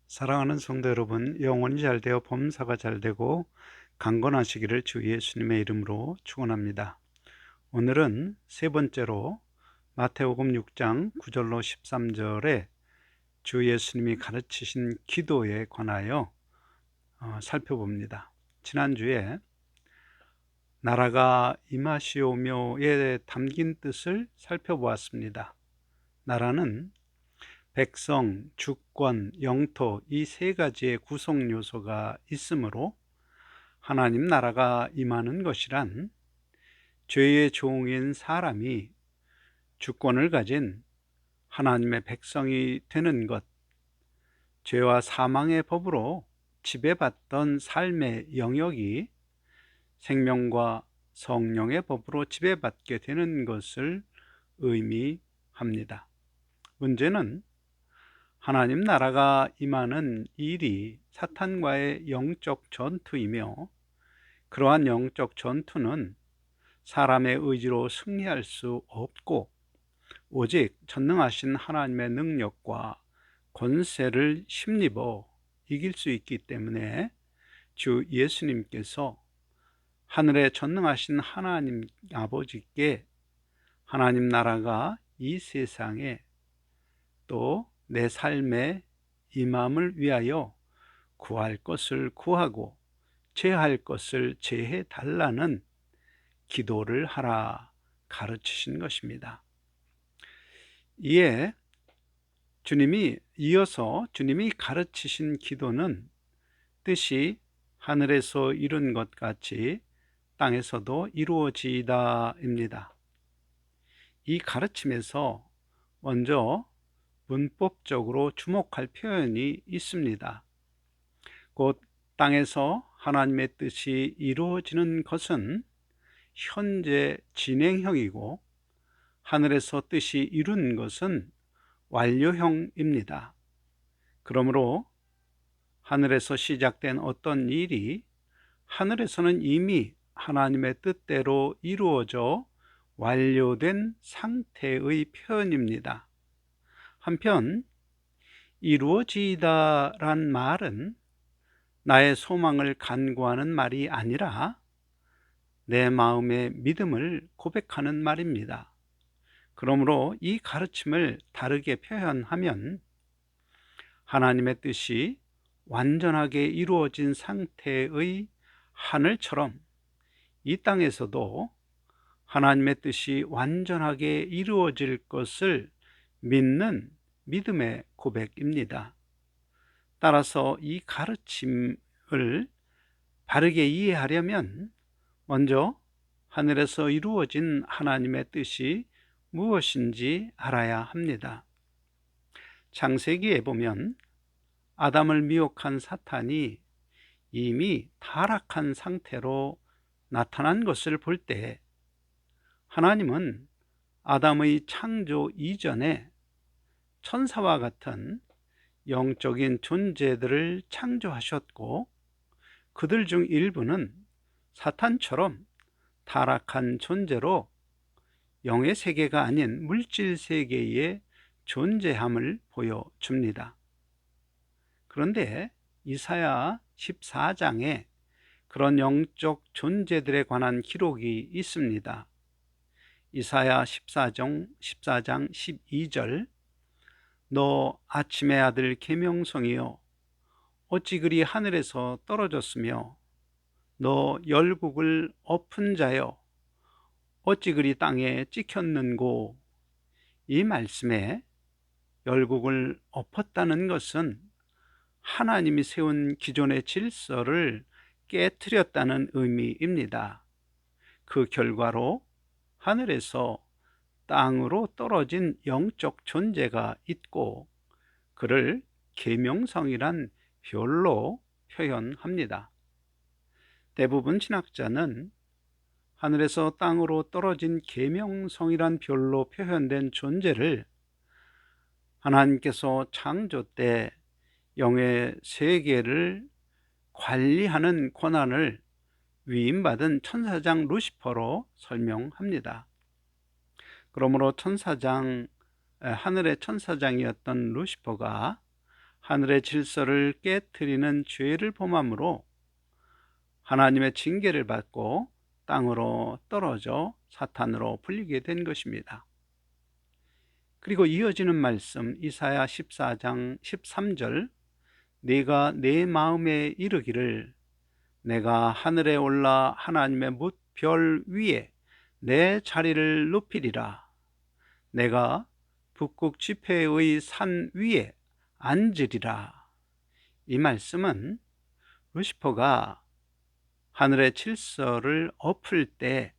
사랑하는 성도 여러분, 영혼이 잘 되어 범사가 잘 되고 강건하시기를 주 예수님의 이름으로 축원합니다. 오늘은 세 번째로 마태복음 6장 9절로 13절에 주 예수님이 가르치신 기도에 관하여 살펴봅니다. 지난주에 나라가 임하시오며에 담긴 뜻을 살펴보았습니다. 나라는 백성, 주권, 영토 이 세 가지의 구성 요소가 있으므로 하나님 나라가 임하는 것이란 죄의 종인 사람이 주권을 가진 하나님의 백성이 되는 것, 죄와 사망의 법으로 지배받던 삶의 영역이 생명과 성령의 법으로 지배받게 되는 것을 의미합니다. 문제는 하나님 나라가 임하는 일이 사탄과의 영적 전투이며, 그러한 영적 전투는 사람의 의지로 승리할 수 없고 오직 전능하신 하나님의 능력과 권세를 힘입어 이길 수 있기 때문에 주 예수님께서 하늘에 전능하신 하나님 아버지께 하나님 나라가 이 세상에 또 내 삶에 임함을 위하여 구할 것을 구하고 제할 것을 제해 달라는 기도를 하라 가르치신 것입니다. 이에 이어서 주님이 가르치신 기도는 뜻이 하늘에서 이룬 것 같이 땅에서도 이루어지이다입니다. 이 가르침에서 먼저 문법적으로 주목할 표현이 있습니다. 곧 땅에서 하나님의 뜻이 이루어지는 것은 현재 진행형이고, 하늘에서 뜻이 이룬 것은 완료형입니다. 그러므로 하늘에서 시작된 어떤 일이 하늘에서는 이미 하나님의 뜻대로 이루어져 완료된 상태의 표현입니다. 한편 이루어지다란 말은 나의 소망을 간구하는 말이 아니라 내 마음의 믿음을 고백하는 말입니다. 그러므로 이 가르침을 다르게 표현하면 하나님의 뜻이 완전하게 이루어진 상태의 하늘처럼 이 땅에서도 하나님의 뜻이 완전하게 이루어질 것을 믿는 믿음의 고백입니다. 따라서 이 가르침을 바르게 이해하려면 먼저 하늘에서 이루어진 하나님의 뜻이 무엇인지 알아야 합니다. 창세기에 보면 아담을 미혹한 사탄이 이미 타락한 상태로 나타난 것을 볼 때 하나님은 아담의 창조 이전에 천사와 같은 영적인 존재들을 창조하셨고, 그들 중 일부는 사탄처럼 타락한 존재로 영의 세계가 아닌 물질 세계의 존재함을 보여줍니다. 그런데 이사야 14장에 그런 영적 존재들에 관한 기록이 있습니다. 이사야 14장 12절, 너 아침의 아들 계명성이여 어찌 그리 하늘에서 떨어졌으며, 너 열국을 엎은 자여 어찌 그리 땅에 찍혔는고. 이 말씀에 열국을 엎었다는 것은 하나님이 세운 기존의 질서를 깨트렸다는 의미입니다. 그 결과로 하늘에서 땅으로 떨어진 영적 존재가 있고, 그를 계명성이란 별로 표현합니다. 대부분 신학자는 하늘에서 땅으로 떨어진 계명성이란 별로 표현된 존재를 하나님께서 창조 때 영의 세계를 관리하는 권한을 위임받은 천사장 루시퍼로 설명합니다. 그러므로 하늘의 천사장이었던 루시퍼가 하늘의 질서를 깨트리는 죄를 범함으로 하나님의 징계를 받고 땅으로 떨어져 사탄으로 불리게 된 것입니다. 그리고 이어지는 말씀 이사야 14장 13절, 네가 내 마음에 이르기를 내가 하늘에 올라 하나님의 뭇별 위에 내 자리를 높이리라. 내가 북극 지폐의 산 위에 앉으리라. 이 말씀은 루시퍼가 하늘의 질서를 엎을 때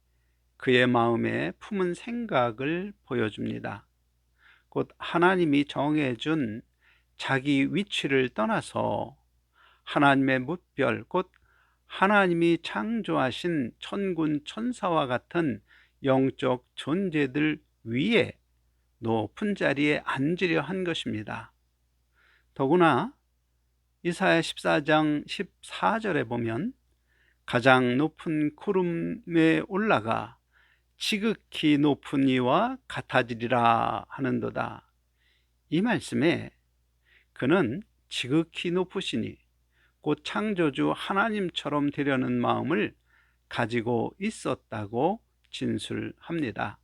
그의 마음에 품은 생각을 보여줍니다. 곧 하나님이 정해준 자기 위치를 떠나서 하나님의 뭇별, 곧 하나님이 창조하신 천군 천사와 같은 영적 존재들 위에 높은 자리에 앉으려 한 것입니다. 더구나 이사야 14장 14절에 보면 가장 높은 구름에 올라가 지극히 높은 이와 같아지리라 하는도다. 이 말씀에 그는 지극히 높으시니 곧 창조주 하나님처럼 되려는 마음을 가지고 있었다고 진술합니다.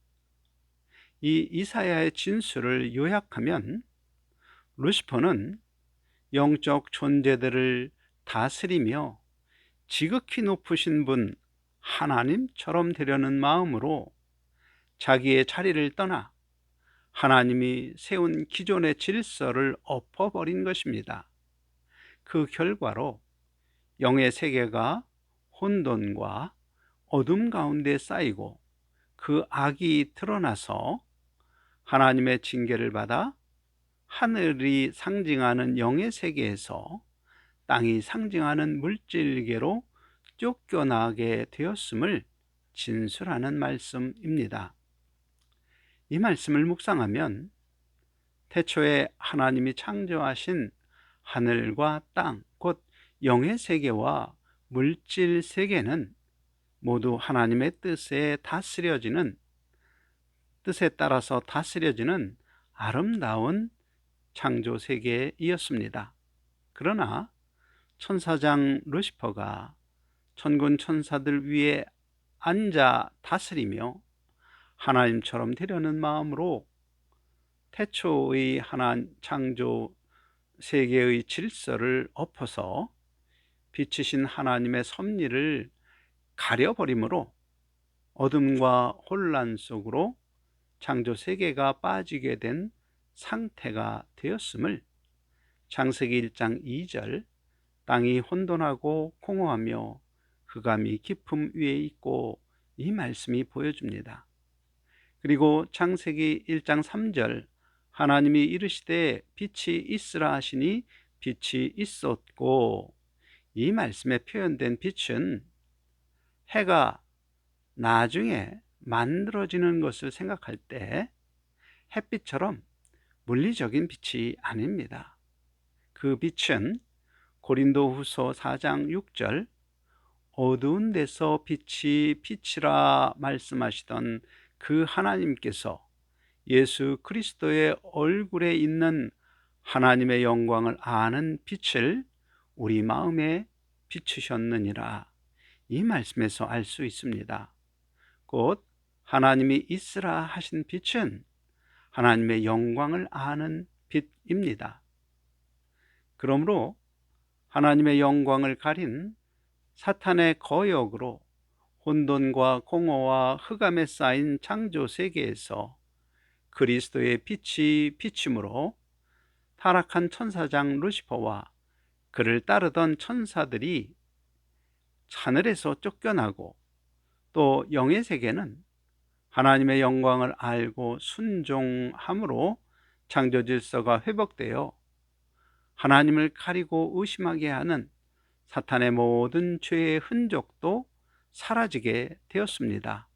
이 이사야의 진술을 요약하면 루시퍼는 영적 존재들을 다스리며 지극히 높으신 분 하나님처럼 되려는 마음으로 자기의 자리를 떠나 하나님이 세운 기존의 질서를 엎어버린 것입니다. 그 결과로 영의 세계가 혼돈과 어둠 가운데 쌓이고 그 악이 드러나서 하나님의 징계를 받아 하늘이 상징하는 영의 세계에서 땅이 상징하는 물질계로 쫓겨나게 되었음을 진술하는 말씀입니다. 이 말씀을 묵상하면 태초에 하나님이 창조하신 하늘과 땅, 곧 영의 세계와 물질 세계는 모두 하나님의 뜻에 따라서 다스려지는 아름다운 창조 세계이었습니다. 그러나 천사장 루시퍼가 천군 천사들 위에 앉아 다스리며 하나님처럼 되려는 마음으로 태초의 창조 세계의 질서를 엎어서 빛이신 하나님의 섭리를 가려버림으로 어둠과 혼란 속으로 창조 세계가 빠지게 된 상태가 되었음을 창세기 1장 2절 땅이 혼돈하고 공허하며 흑암이 깊음 위에 있고 이 말씀이 보여줍니다. 그리고 창세기 1장 3절 하나님이 이르시되 빛이 있으라 하시니 빛이 있었고 이 말씀에 표현된 빛은 해가 나중에 만들어지는 것을 생각할 때 햇빛처럼 물리적인 빛이 아닙니다. 그 빛은 고린도후서 4장 6절 어두운 데서 빛이라 말씀하시던 그 하나님께서 예수 그리스도의 얼굴에 있는 하나님의 영광을 아는 빛을 우리 마음에 비추셨느니라. 이 말씀에서 알 수 있습니다. 곧 하나님이 있으라 하신 빛은 하나님의 영광을 아는 빛입니다. 그러므로 하나님의 영광을 가린 사탄의 거역으로 혼돈과 공허와 흑암에 쌓인 창조 세계에서 그리스도의 빛이 비춤으로 타락한 천사장 루시퍼와 그를 따르던 천사들이 하늘에서 쫓겨나고 또 영의 세계는 하나님의 영광을 알고 순종함으로 창조 질서가 회복되어 하나님을 가리고 의심하게 하는 사탄의 모든 죄의 흔적도 사라지게 되었습니다.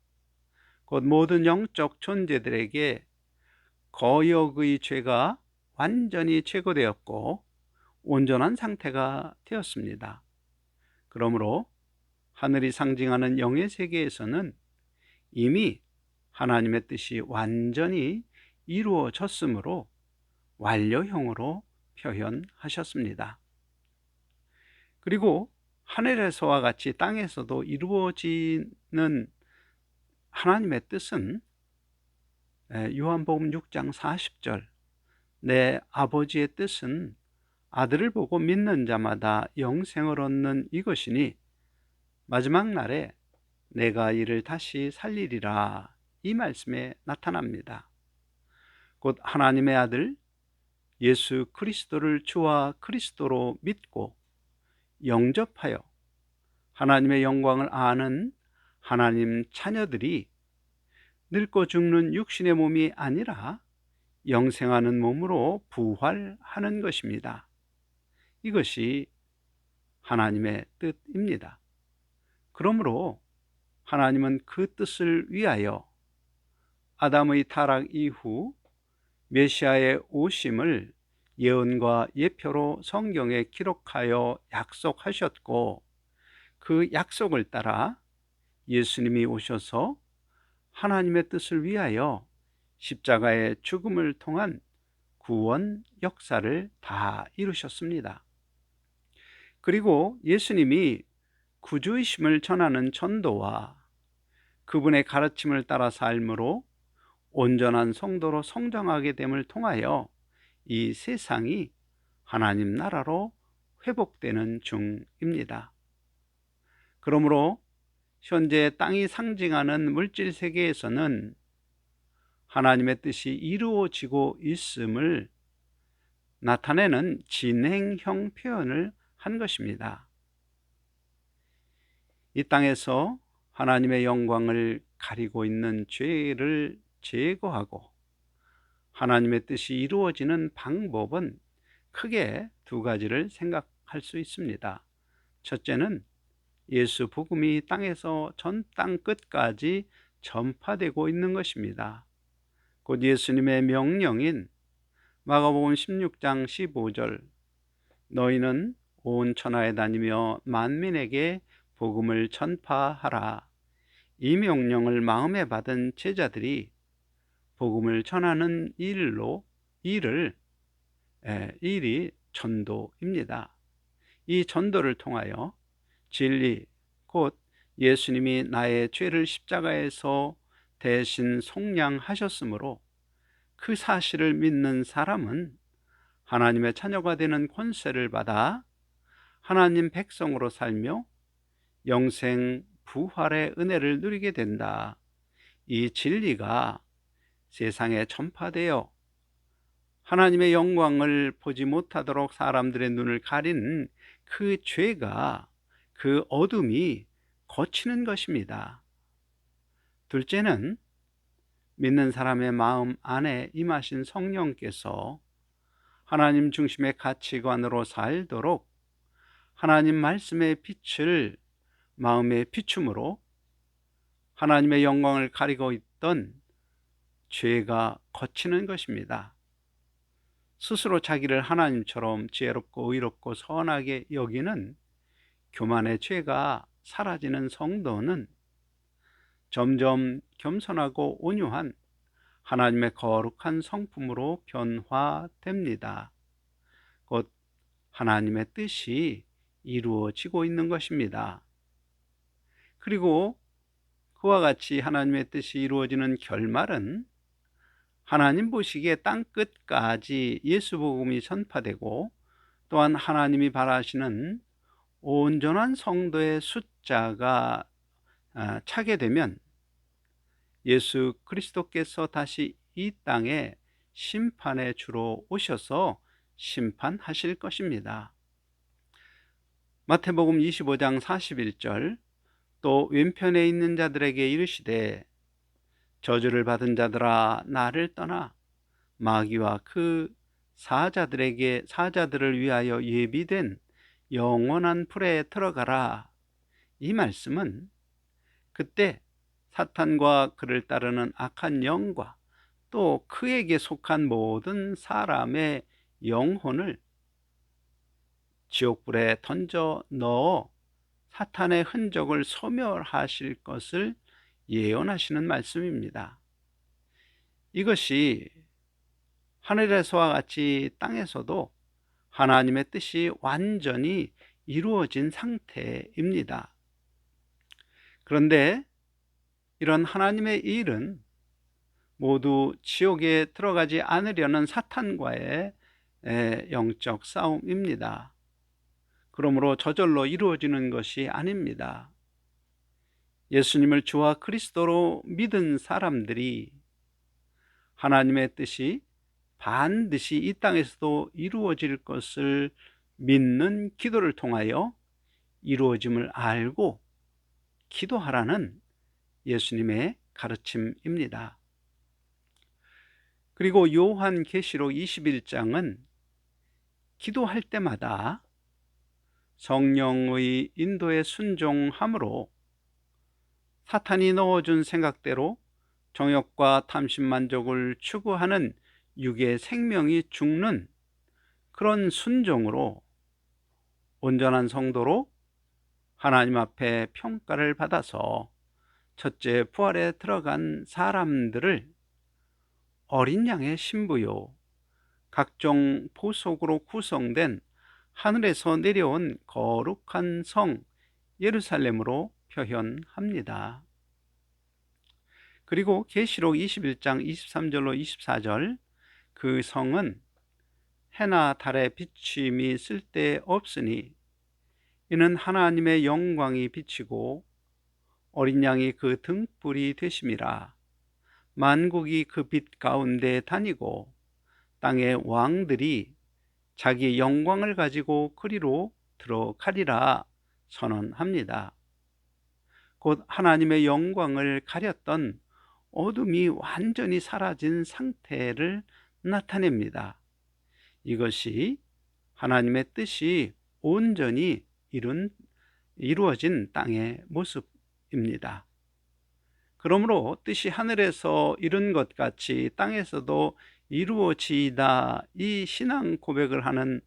곧 모든 영적 존재들에게 거역의 죄가 완전히 제거되었고 온전한 상태가 되었습니다. 그러므로 하늘이 상징하는 영의 세계에서는 이미 하나님의 뜻이 완전히 이루어졌으므로 완료형으로 표현하셨습니다. 그리고 하늘에서와 같이 땅에서도 이루어지는 하나님의 뜻은 요한복음 6장 40절, 내 아버지의 뜻은 아들을 보고 믿는 자마다 영생을 얻는 이것이니 마지막 날에 내가 이를 다시 살리리라, 이 말씀에 나타납니다. 곧 하나님의 아들 예수 그리스도를 주와 그리스도로 믿고 영접하여 하나님의 영광을 아는 하나님 자녀들이 늙고 죽는 육신의 몸이 아니라 영생하는 몸으로 부활하는 것입니다. 이것이 하나님의 뜻입니다. 그러므로 하나님은 그 뜻을 위하여 아담의 타락 이후 메시아의 오심을 예언과 예표로 성경에 기록하여 약속하셨고, 그 약속을 따라 예수님이 오셔서 하나님의 뜻을 위하여 십자가의 죽음을 통한 구원 역사를 다 이루셨습니다. 그리고 예수님이 구주이심을 전하는 전도와 그분의 가르침을 따라 삶으로 온전한 성도로 성장하게 됨을 통하여 이 세상이 하나님 나라로 회복되는 중입니다. 그러므로 현재 땅이 상징하는 물질 세계에서는 하나님의 뜻이 이루어지고 있음을 나타내는 진행형 표현을 한 것입니다. 이 땅에서 하나님의 영광을 가리고 있는 죄를 제거하고 하나님의 뜻이 이루어지는 방법은 크게 두 가지를 생각할 수 있습니다. 첫째는 예수 복음이 땅에서 전 땅 끝까지 전파되고 있는 것입니다. 곧 예수님의 명령인 마가복음 16장 15절, 너희는 온 천하에 다니며 만민에게 복음을 전파하라, 이 명령을 마음에 받은 제자들이 복음을 전하는 일이 전도입니다. 이 전도를 통하여 진리, 곧 예수님이 나의 죄를 십자가에서 대신 속량하셨으므로 그 사실을 믿는 사람은 하나님의 자녀가 되는 권세를 받아 하나님 백성으로 살며 영생 부활의 은혜를 누리게 된다. 이 진리가 세상에 전파되어 하나님의 영광을 보지 못하도록 사람들의 눈을 가린 그 죄가, 그 어둠이 걷히는 것입니다. 둘째는 믿는 사람의 마음 안에 임하신 성령께서 하나님 중심의 가치관으로 살도록 하나님 말씀의 빛을 마음에 비춤으로 하나님의 영광을 가리고 있던 죄가 걷히는 것입니다. 스스로 자기를 하나님처럼 지혜롭고 의롭고 선하게 여기는 교만의 죄가 사라지는 성도는 점점 겸손하고 온유한 하나님의 거룩한 성품으로 변화됩니다. 곧 하나님의 뜻이 이루어지고 있는 것입니다. 그리고 그와 같이 하나님의 뜻이 이루어지는 결말은 하나님 보시기에 땅 끝까지 예수 복음이 전파되고, 또한 하나님이 바라시는 온전한 성도의 숫자가 차게 되면 예수 그리스도께서 다시 이 땅에 심판의 주로 오셔서 심판하실 것입니다. 마태복음 25장 41절, 또 왼편에 있는 자들에게 이르시되 저주를 받은 자들아 나를 떠나 마귀와 그 사자들을 위하여 예비된 영원한 불에 들어가라. 이 말씀은 그때 사탄과 그를 따르는 악한 영과 또 그에게 속한 모든 사람의 영혼을 지옥불에 던져 넣어 사탄의 흔적을 소멸하실 것을 예언하시는 말씀입니다. 이것이 하늘에서와 같이 땅에서도 하나님의 뜻이 완전히 이루어진 상태입니다. 그런데 이런 하나님의 일은 모두 지옥에 들어가지 않으려는 사탄과의 영적 싸움입니다. 그러므로 저절로 이루어지는 것이 아닙니다. 예수님을 주와 그리스도로 믿은 사람들이 하나님의 뜻이 반드시 이 땅에서도 이루어질 것을 믿는 기도를 통하여 이루어짐을 알고 기도하라는 예수님의 가르침입니다. 그리고 요한계시록 21장은 기도할 때마다 성령의 인도에 순종함으로 사탄이 넣어준 생각대로 정욕과 탐심만족을 추구하는 육의 생명이 죽는 그런 순종으로 온전한 성도로 하나님 앞에 평가를 받아서 첫째 부활에 들어간 사람들을 어린 양의 신부요 각종 보석으로 구성된 하늘에서 내려온 거룩한 성 예루살렘으로 표현합니다. 그리고 계시록 21장 23절로 24절 그 성은 해나 달의 비침이 쓸데없으니 이는 하나님의 영광이 비치고 어린 양이 그 등불이 되심이라. 만국이 그 빛 가운데 다니고 땅의 왕들이 자기 영광을 가지고 그리로 들어가리라 선언합니다. 곧 하나님의 영광을 가렸던 어둠이 완전히 사라진 상태를 나타냅니다. 이것이 하나님의 뜻이 온전히 이루어진 땅의 모습입니다. 그러므로 뜻이 하늘에서 이룬 것 같이 땅에서도 이루어지이다, 이 신앙 고백을 하는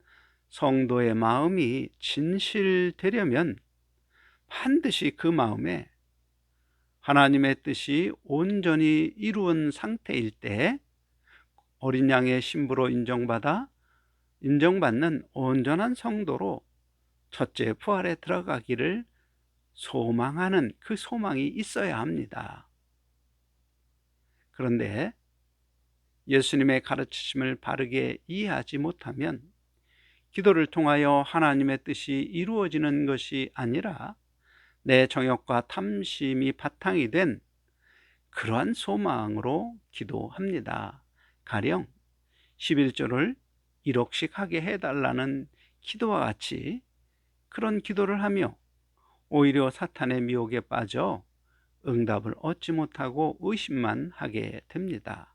성도의 마음이 진실되려면 반드시 그 마음에 하나님의 뜻이 온전히 이루은 상태일 때 어린 양의 신부로 인정받는 온전한 성도로 첫째 부활에 들어가기를 소망하는 그 소망이 있어야 합니다. 그런데 예수님의 가르치심을 바르게 이해하지 못하면 기도를 통하여 하나님의 뜻이 이루어지는 것이 아니라 내 정욕과 탐심이 바탕이 된 그러한 소망으로 기도합니다. 가령 11조를 1억씩 하게 해달라는 기도와 같이 그런 기도를 하며 오히려 사탄의 미혹에 빠져 응답을 얻지 못하고 의심만 하게 됩니다.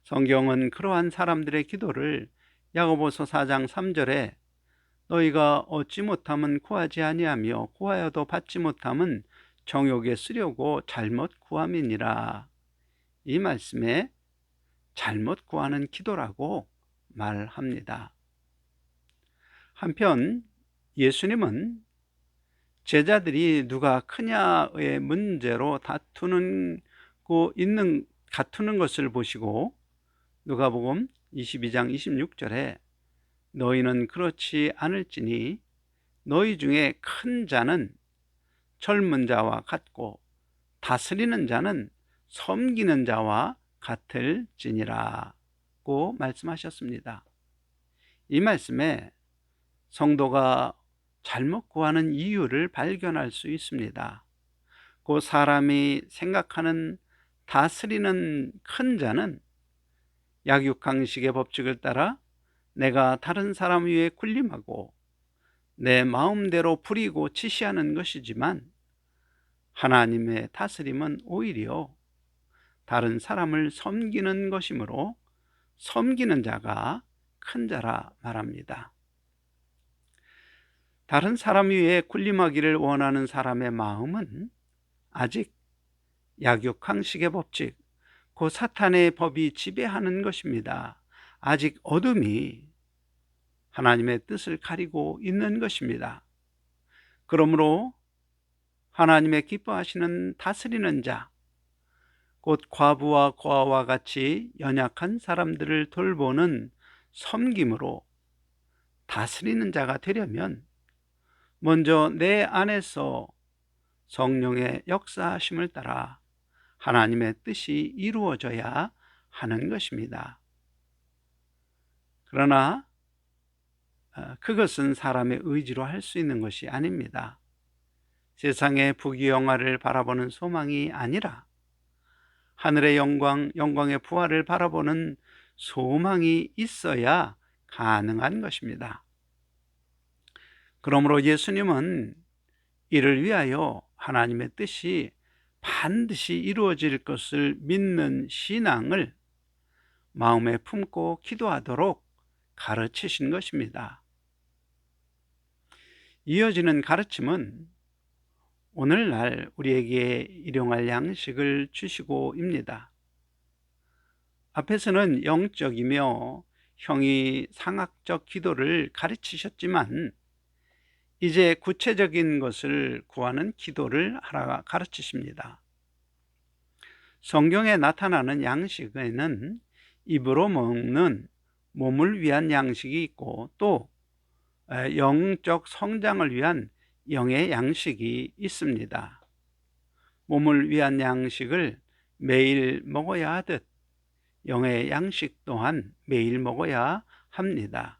성경은 그러한 사람들의 기도를 야고보서 4장 3절에 너희가 얻지 못함은 구하지 아니하며 구하여도 받지 못함은 정욕에 쓰려고 잘못 구함이니라, 이 말씀에 잘못 구하는 기도라고 말합니다. 한편 예수님은 제자들이 누가 크냐의 문제로 다투는 것을 보시고 누가복음 22장 26절에 너희는 그렇지 않을지니 너희 중에 큰 자는 젊은 자와 같고 다스리는 자는 섬기는 자와 같을지니라고 말씀하셨습니다. 이 말씀에 성도가 잘못 구하는 이유를 발견할 수 있습니다. 그 사람이 생각하는 다스리는 큰 자는 약육강식의 법칙을 따라 내가 다른 사람 위에 군림하고 내 마음대로 부리고 지시하는 것이지만, 하나님의 다스림은 오히려 다른 사람을 섬기는 것이므로 섬기는 자가 큰 자라 말합니다. 다른 사람 위에 군림하기를 원하는 사람의 마음은 아직 약육강식의 법칙, 그 사탄의 법이 지배하는 것입니다. 아직 어둠이 하나님의 뜻을 가리고 있는 것입니다. 그러므로 하나님의 기뻐하시는 다스리는 자, 곧 과부와 고아와 같이 연약한 사람들을 돌보는 섬김으로 다스리는 자가 되려면 먼저 내 안에서 성령의 역사하심을 따라 하나님의 뜻이 이루어져야 하는 것입니다. 그러나 그것은 사람의 의지로 할 수 있는 것이 아닙니다. 세상의 부귀영화를 바라보는 소망이 아니라 하늘의 영광의 부활을 바라보는 소망이 있어야 가능한 것입니다. 그러므로 예수님은 이를 위하여 하나님의 뜻이 반드시 이루어질 것을 믿는 신앙을 마음에 품고 기도하도록 가르치신 것입니다. 이어지는 가르침은 오늘날 우리에게 일용할 양식을 주시고입니다. 앞에서는 영적이며 형이 상학적 기도를 가르치셨지만 이제 구체적인 것을 구하는 기도를 하라 가르치십니다. 성경에 나타나는 양식에는 입으로 먹는 몸을 위한 양식이 있고 또 영적 성장을 위한 영의 양식이 있습니다. 몸을 위한 양식을 매일 먹어야 하듯 영의 양식 또한 매일 먹어야 합니다.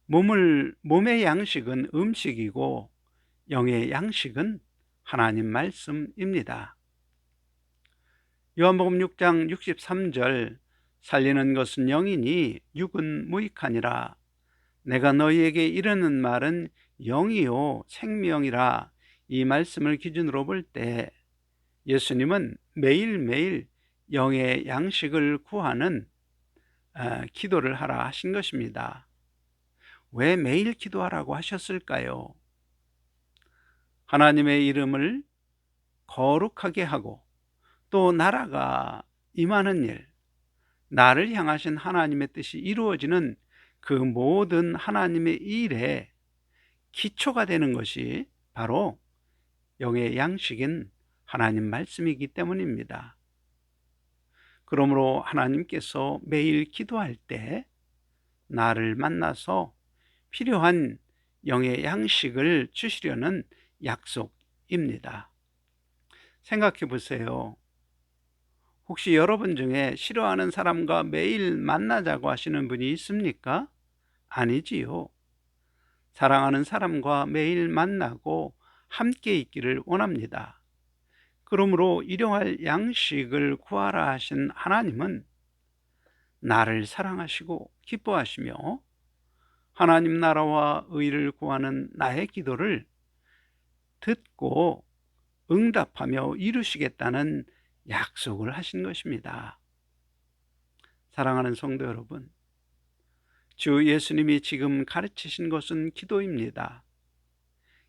몸의 양식은 음식이고 영의 양식은 하나님 말씀입니다. 요한복음 6장 63절 살리는 것은 영이니 육은 무익하니라. 내가 너희에게 이르는 말은 영이요 생명이라. 이 말씀을 기준으로 볼 때 예수님은 매일매일 영의 양식을 구하는 기도를 하라 하신 것입니다. 왜 매일 기도하라고 하셨을까요? 하나님의 이름을 거룩하게 하고 또 나라가 임하는 일, 나를 향하신 하나님의 뜻이 이루어지는 그 모든 하나님의 일에 기초가 되는 것이 바로 영의 양식인 하나님 말씀이기 때문입니다. 그러므로 하나님께서 매일 기도할 때 나를 만나서 필요한 영의 양식을 주시려는 약속입니다. 생각해 보세요. 혹시 여러분 중에 싫어하는 사람과 매일 만나자고 하시는 분이 있습니까? 아니지요. 사랑하는 사람과 매일 만나고 함께 있기를 원합니다. 그러므로 일용할 양식을 구하라 하신 하나님은 나를 사랑하시고 기뻐하시며 하나님 나라와 의를 구하는 나의 기도를 듣고 응답하며 이루시겠다는 약속을 하신 것입니다. 사랑하는 성도 여러분, 주 예수님이 지금 가르치신 것은 기도입니다.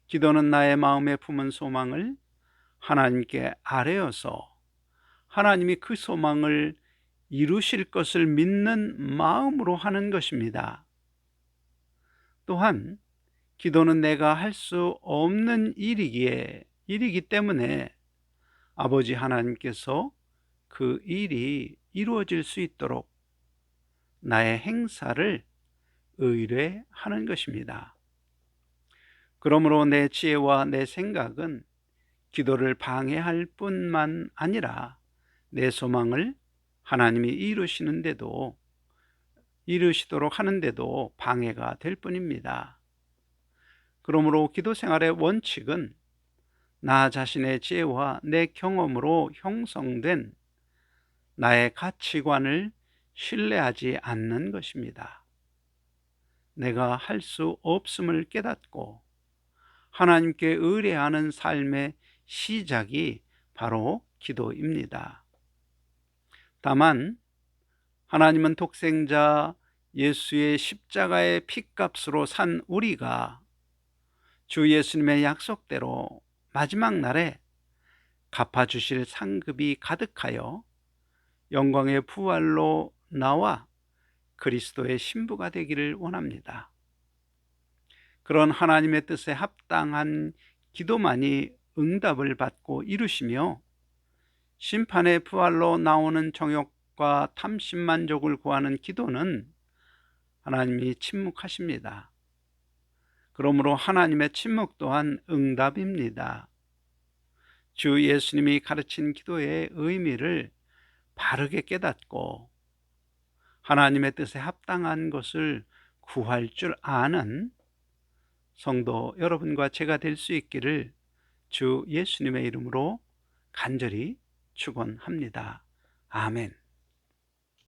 기도는 나의 마음에 품은 소망을 하나님께 아뢰어서 하나님이 그 소망을 이루실 것을 믿는 마음으로 하는 것입니다. 또한 기도는 내가 할 수 없는 일이기 때문에 아버지 하나님께서 그 일이 이루어질 수 있도록 나의 행사를 의뢰하는 것입니다. 그러므로 내 지혜와 내 생각은 기도를 방해할 뿐만 아니라 내 소망을 하나님이 이루시도록 하는데도 방해가 될 뿐입니다. 그러므로 기도 생활의 원칙은 나 자신의 지혜와 내 경험으로 형성된 나의 가치관을 신뢰하지 않는 것입니다. 내가 할 수 없음을 깨닫고 하나님께 의뢰하는 삶의 시작이 바로 기도입니다. 다만 하나님은 독생자 예수의 십자가의 핏값으로 산 우리가 주 예수님의 약속대로 마지막 날에 갚아주실 상급이 가득하여 영광의 부활로 나와 그리스도의 신부가 되기를 원합니다. 그런 하나님의 뜻에 합당한 기도만이 응답을 받고 이루시며 심판의 부활로 나오는 정욕과 탐심만족을 구하는 기도는 하나님이 침묵하십니다. 그러므로 하나님의 침묵 또한 응답입니다. 주 예수님이 가르친 기도의 의미를 바르게 깨닫고 하나님의 뜻에 합당한 것을 구할 줄 아는 성도 여러분과 제가 될 수 있기를 주 예수님의 이름으로 간절히 축원합니다. 아멘.